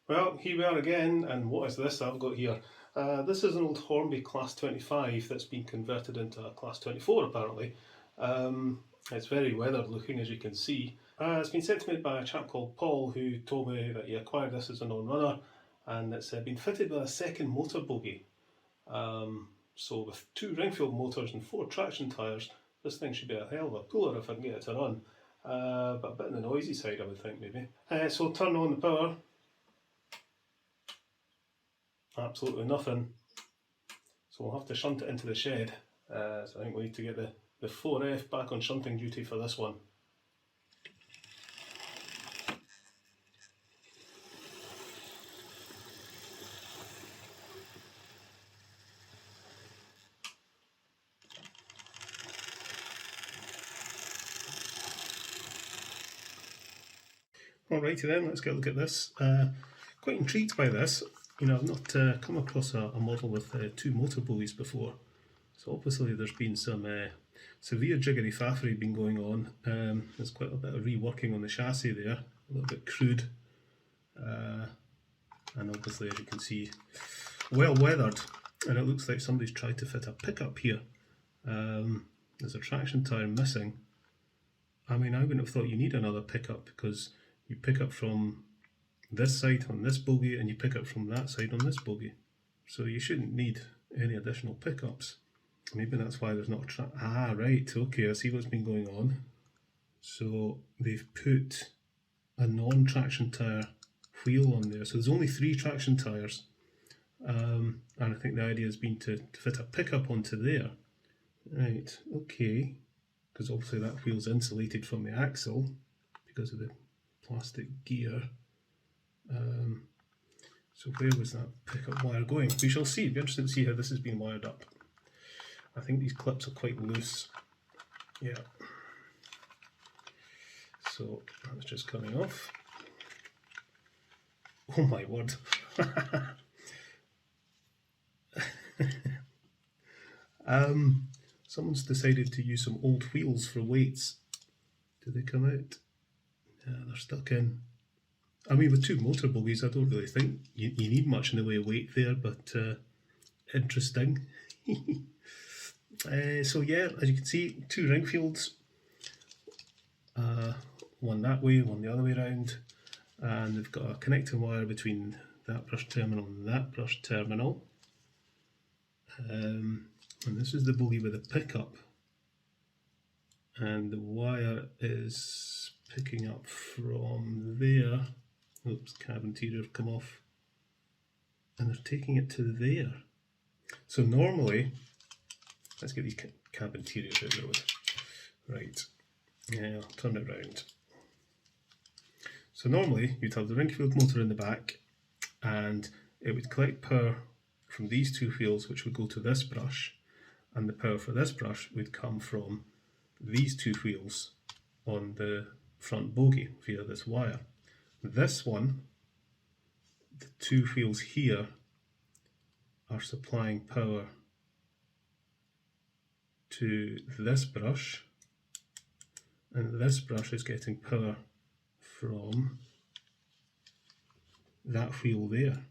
Well, here we are again, and what is this I've got here? This is an old Hornby Class 25 that's been converted into a Class 24 apparently. It's very weathered looking, as you can see. It's been sent to me by a chap called Paul, who told me that he acquired this as a non-runner, and it's been fitted with a second motor bogie. So with 2 ringfield motors and 4 traction tyres, this thing should be a hell of a puller if I can get it to run. But a bit on the noisy side, I would think, maybe. So we'll turn on the power. Absolutely nothing. So we'll have to shunt it into the shed. So I think we need to get the 4F back on shunting duty for this one. Alrighty then, let's get a look at this. Quite intrigued by this. You know, I've not come across a model with 2 motor bogies before. So obviously there's been some severe jiggery faffery been going on. There's quite a bit of reworking on the chassis there, a little bit crude. And obviously, as you can see, well weathered. And it looks like somebody's tried to fit a pickup here. There's a traction tyre missing. I mean, I wouldn't have thought you need another pickup, because you pick up from this side on this bogie and you pick up from that side on this bogie. So you shouldn't need any additional pickups. Maybe that's why there's not a right, okay, I see what's been going on. So they've put a non-traction tyre wheel on there. So there's only 3 traction tyres. And I think the idea has been to fit a pickup onto there. Right, okay. Because obviously that wheel's insulated from the axle because of the plastic gear. So where was that pickup wire going? We shall see. It'll be interesting to see how this has been wired up. I think these clips are quite loose. Yeah. So that's just coming off. Oh my word. Someone's decided to use some old wheels for weights. Do they come out? Yeah, they're stuck in. I mean, with 2 motor bogies, I don't really think you need much in the way of weight there, but interesting. So yeah, as you can see, 2 ringfields. One that way, one the other way around. And they've got a connecting wire between that brush terminal and that brush terminal. And this is the bogie with a pickup. And the wire is picking up from there. Oops, cab interior come off. And they're taking it to there. So normally, let's get these cab interiors out of the road. Right, yeah, I'll turn it round. So normally you'd have the ringfield motor in the back, and it would collect power from these 2 wheels, which would go to this brush, and the power for this brush would come from these 2 wheels on the front bogie via this wire. This one, the 2 wheels here are supplying power to this brush, and this brush is getting power from that wheel there.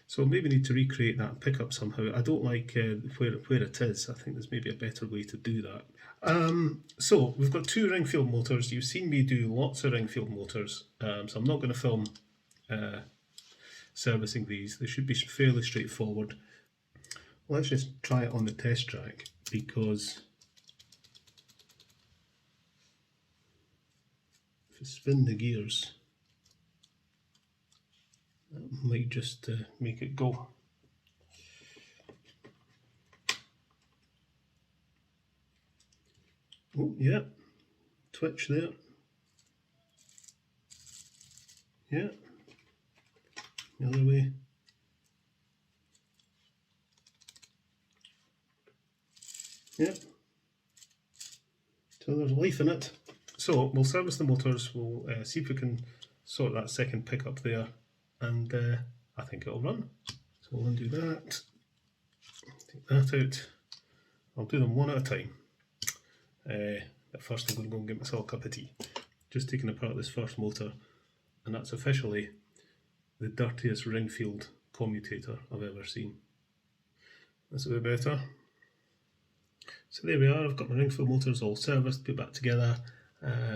So maybe need to recreate that pickup somehow. I don't like where it is. I think there's maybe a better way to do that. So we've got 2 ringfield motors. You've seen me do lots of ringfield motors, so I'm not going to film servicing these. They should be fairly straightforward. Let's just try it on the test track, because if I spin the gears, that might just make it go. Oh yeah, twitch there. Yeah, the other way. Yeah, so there's life in it. So we'll service the motors, we'll see if we can sort that second pickup there, and I think it'll run. So we'll undo that, take that out. I'll do them one at a time. But first I'm going to go and get myself a cup of tea. Just taking apart this first motor, and that's officially the dirtiest ringfield commutator I've ever seen. That's a bit better. So there we are, I've got my ringfield motors all serviced, put back together,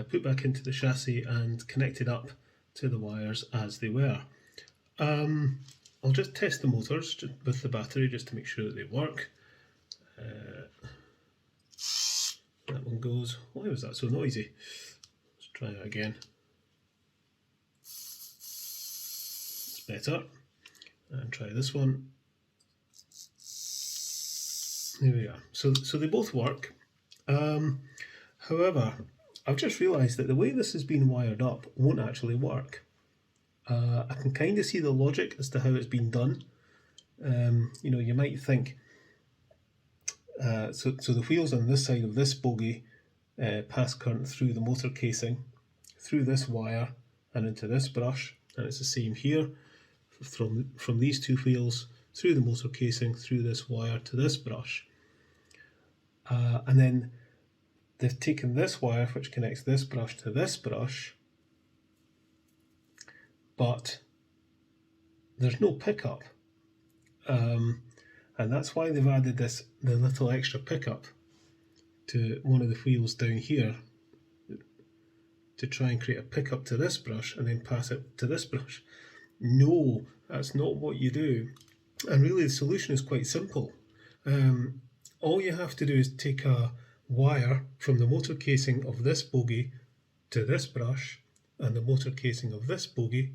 put back into the chassis and connected up to the wires as they were. I'll just test the motors with the battery just to make sure that they work. That one goes. Why was that so noisy? Let's try that again. It's better. And try this one. There we are. So they both work. However, I've just realised that the way this has been wired up won't actually work. I can kind of see the logic as to how it's been done. You know, you might think, so the wheels on this side of this bogie pass current through the motor casing, through this wire and into this brush, and it's the same here, from these two wheels through the motor casing, through this wire to this brush. And then they've taken this wire which connects this brush to this brush, but there's no pickup. And that's why they've added the little extra pickup to one of the wheels down here to try and create a pickup to this brush and then pass it to this brush. No, that's not what you do. And really the solution is quite simple. All you have to do is take a wire from the motor casing of this bogie to this brush and the motor casing of this bogie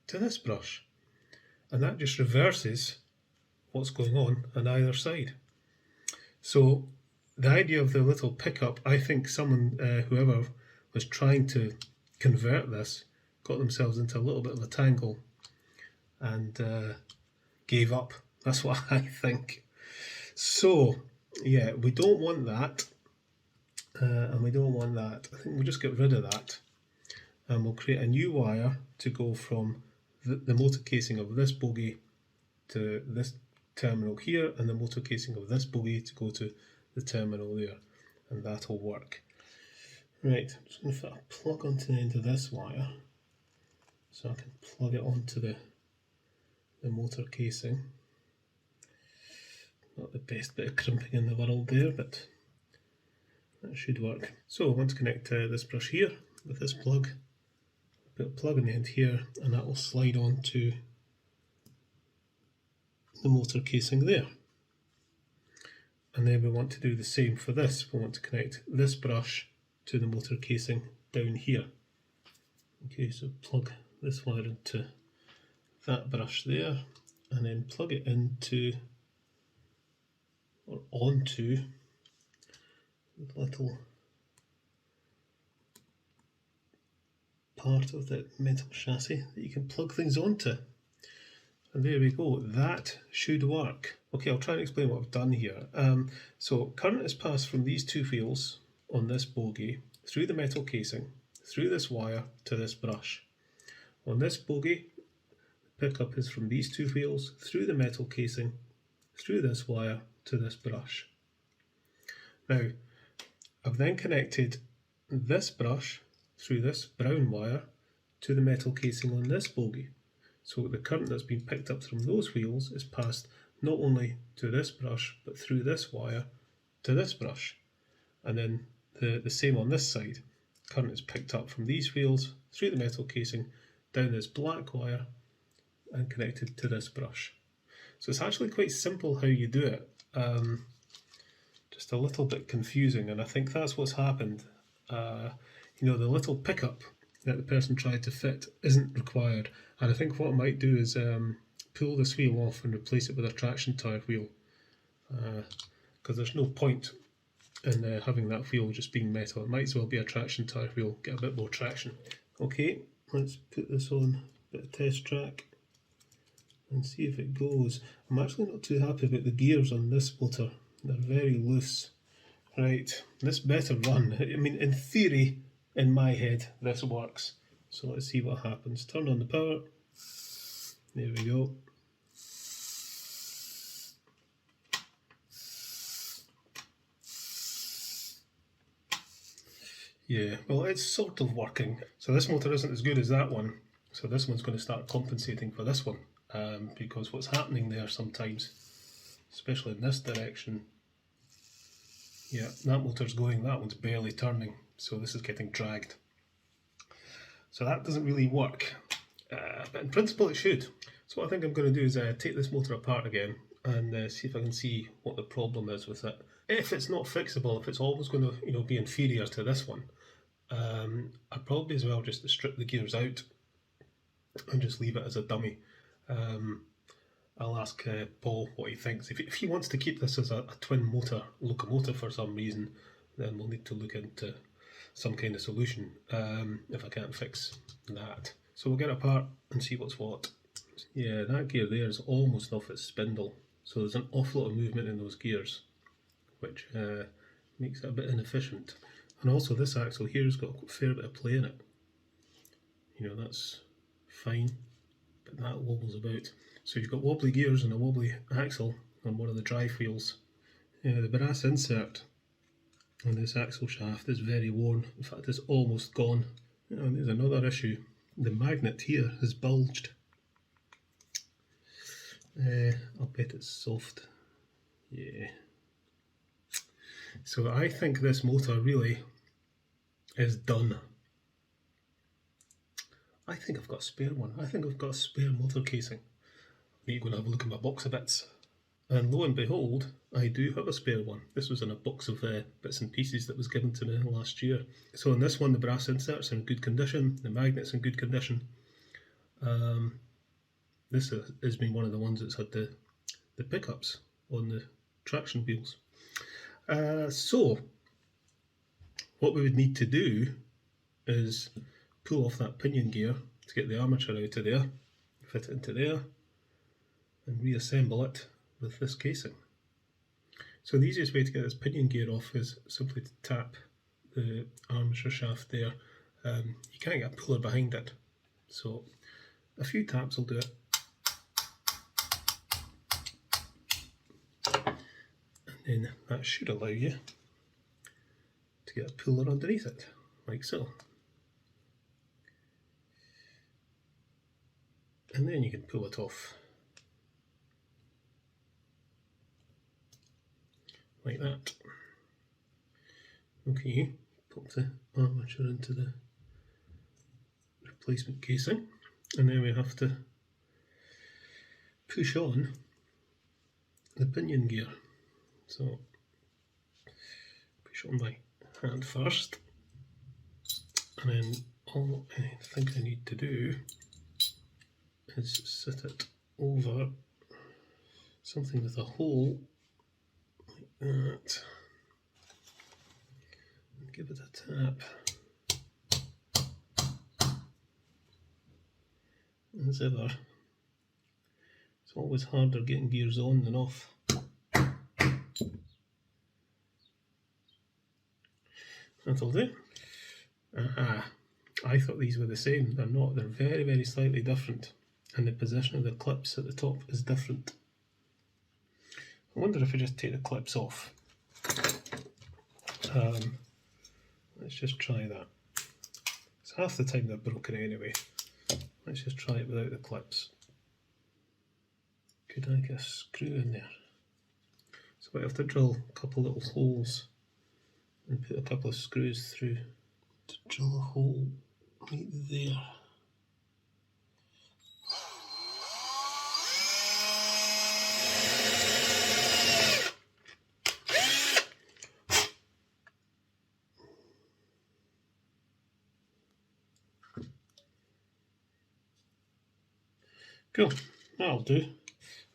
to this brush. And that just reverses what's going on either side. So the idea of the little pickup, I think someone, whoever was trying to convert this, got themselves into a little bit of a tangle and gave up. That's what I think. So yeah, we don't want that, and we don't want that. I think we'll just get rid of that, and we'll create a new wire to go from the motor casing of this bogie to this terminal here, and the motor casing of this bogie to go to the terminal there, and that'll work. Right, I'm just going to put a plug onto the end of this wire so I can plug it onto the motor casing. Not the best bit of crimping in the world there, but that should work. So I want to connect this brush here with this plug, put a plug in the end here, and that will slide on to the motor casing there. And then we want to do the same for this. We want to connect this brush to the motor casing down here. Okay, so plug this wire into that brush there, and then plug it into or onto the little part of the metal chassis that you can plug things onto. And there we go, that should work. Okay, I'll try and explain what I've done here. So current is passed from these two wheels on this bogie through the metal casing, through this wire to this brush. On this bogie, the pickup is from these two wheels through the metal casing, through this wire to this brush. Now, I've then connected this brush through this brown wire to the metal casing on this bogie. So the current that's been picked up from those wheels is passed not only to this brush, but through this wire to this brush. And then the same on this side. Current is picked up from these wheels, through the metal casing, down this black wire, and connected to this brush. So it's actually quite simple how you do it. Just a little bit confusing, and I think that's what's happened. You know, the little pickup that the person tried to fit isn't required, and I think what I might do is pull this wheel off and replace it with a traction tyre wheel, because there's no point in having that wheel just being metal. It might as well be a traction tyre wheel, get a bit more traction. Okay, let's put this on a bit of test track and see if it goes. I'm actually not too happy about the gears on this motor, they're very loose. Right, this better run. I mean, in theory, in my head, this works. So let's see what happens. Turn on the power. There we go. Yeah, well, it's sort of working. So this motor isn't as good as that one, So this one's going to start compensating for this one, because what's happening there sometimes, especially in this direction, yeah, that motor's going, that one's barely turning, so this is getting dragged. So that doesn't really work, but in principle it should. So what I think I'm going to do is take this motor apart again and see if I can see what the problem is with it. If it's not fixable, if it's always going to be inferior to this one, I'd probably as well just strip the gears out and just leave it as a dummy. I'll ask Paul what he thinks. If he wants to keep this as a twin motor locomotive for some reason, then we'll need to look into some kind of solution if I can't fix that. So we'll get it apart and see what's what. Yeah, that gear there is almost off its spindle, so there's an awful lot of movement in those gears, which makes it a bit inefficient. And also this axle here has got a fair bit of play in it. That's fine, but that wobbles about. So you've got wobbly gears and a wobbly axle on one of the drive wheels. The brass insert on this axle shaft is very worn. In fact, it's almost gone. And there's another issue. The magnet here has bulged. I'll bet it's soft. Yeah. So I think this motor really is done. I think I've got a spare one. I think I've got a spare motor casing. I'm going to have a look at my box of bits. And lo and behold, I do have a spare one. This was in a box of bits and pieces that was given to me last year. So in this one, the brass inserts are in good condition, the magnet's in good condition. This has been one of the ones that's had the pickups on the traction wheels. So what we would need to do is pull off that pinion gear to get the armature out of there, fit it into there, and reassemble it with this casing. So the easiest way to get this pinion gear off is simply to tap the armature shaft there. You can't get a puller behind it, so a few taps will do it. And then that should allow you to get a puller underneath it, like so. And then you can pull it off. Like that. Okay, pop the armature into the replacement casing, and then we have to push on the pinion gear. So push on by hand first, and then all I think I need to do is sit it over something with a hole like that and give it a tap. As ever, it's always harder getting gears on than off. That'll do. I thought these were the same. They're not. They're very, very slightly different. And the position of the clips at the top is different. I wonder if I just take the clips off. Let's just try that. It's half the time they're broken anyway. Let's just try it without the clips. Could I get a screw in there? So I have to drill a couple little holes and put a couple of screws through to drill a hole right there. Cool, that'll do.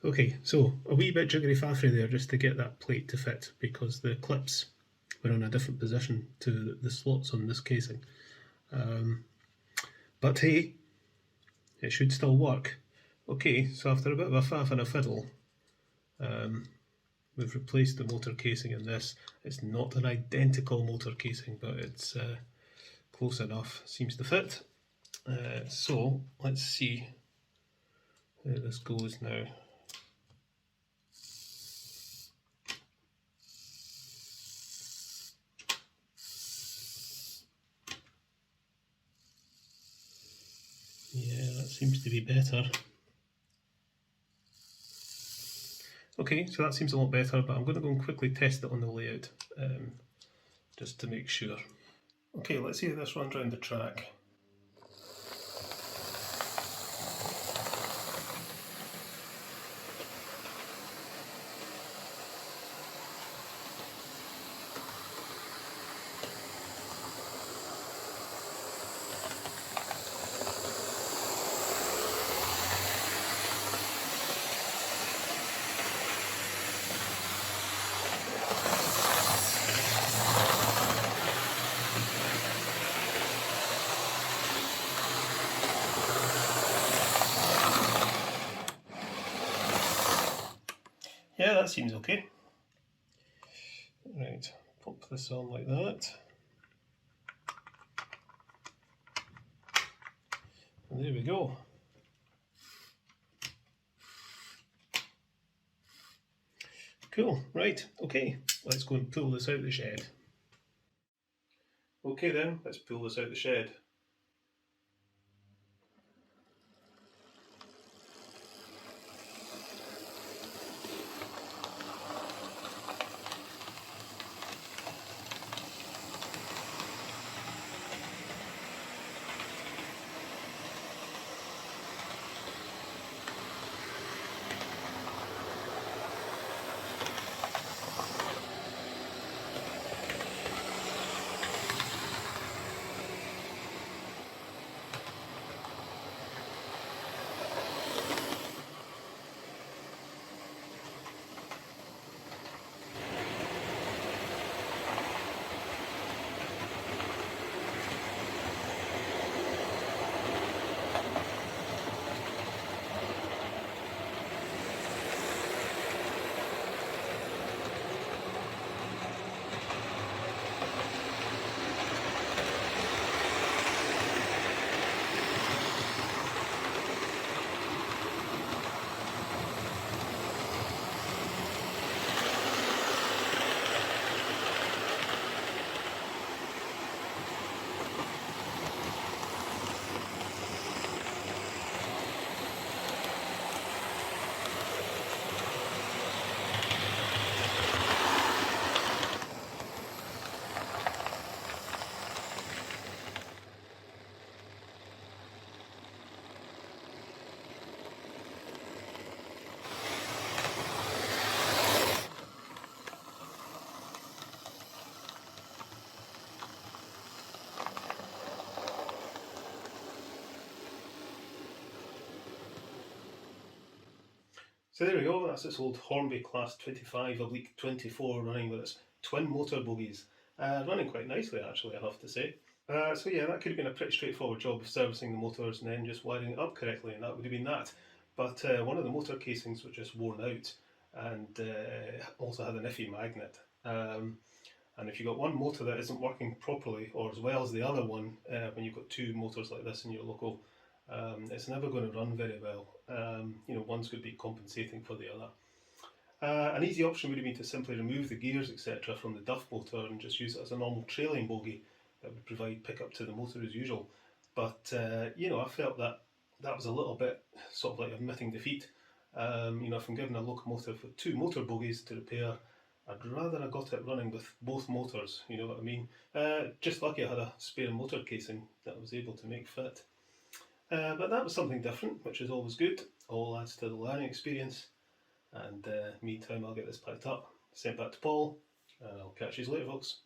Okay, so a wee bit jiggery faffy there just to get that plate to fit, because the clips were in a different position to the slots on this casing. But hey, it should still work. Okay, so after a bit of a faff and a fiddle, we've replaced the motor casing in this. It's not an identical motor casing, but it's close enough, seems to fit. So let's see how this goes now. Yeah, that seems to be better. Okay, so that seems a lot better, but I'm going to go and quickly test it on the layout, just to make sure. Okay, let's see how this runs around the track. Yeah, that seems okay. Right, pop this on like that. And there we go. Cool, right, okay, let's go and pull this out the shed. Okay then, let's pull this out the shed. So there we go, that's this old Hornby Class 25/24 running with its twin motor bogies. Running quite nicely actually, I have to say. So yeah, that could have been a pretty straightforward job of servicing the motors and then just wiring it up correctly, and that would have been that. But one of the motor casings was just worn out and also had an iffy magnet. And if you've got one motor that isn't working properly or as well as the other one, when you've got two motors like this in your local, it's never going to run very well. One's going to be compensating for the other. An easy option would have been to simply remove the gears, etc., from the DUF motor and just use it as a normal trailing bogie that would provide pickup to the motor as usual. But I felt that that was a little bit sort of like admitting defeat. If I'm given a locomotive with two motor bogies to repair, I'd rather I got it running with both motors. You know what I mean? Just lucky I had a spare motor casing that I was able to make fit. But that was something different, which is always good. All adds to the learning experience. And meantime, I'll get this packed up, sent back to Paul, and I'll catch you later, folks.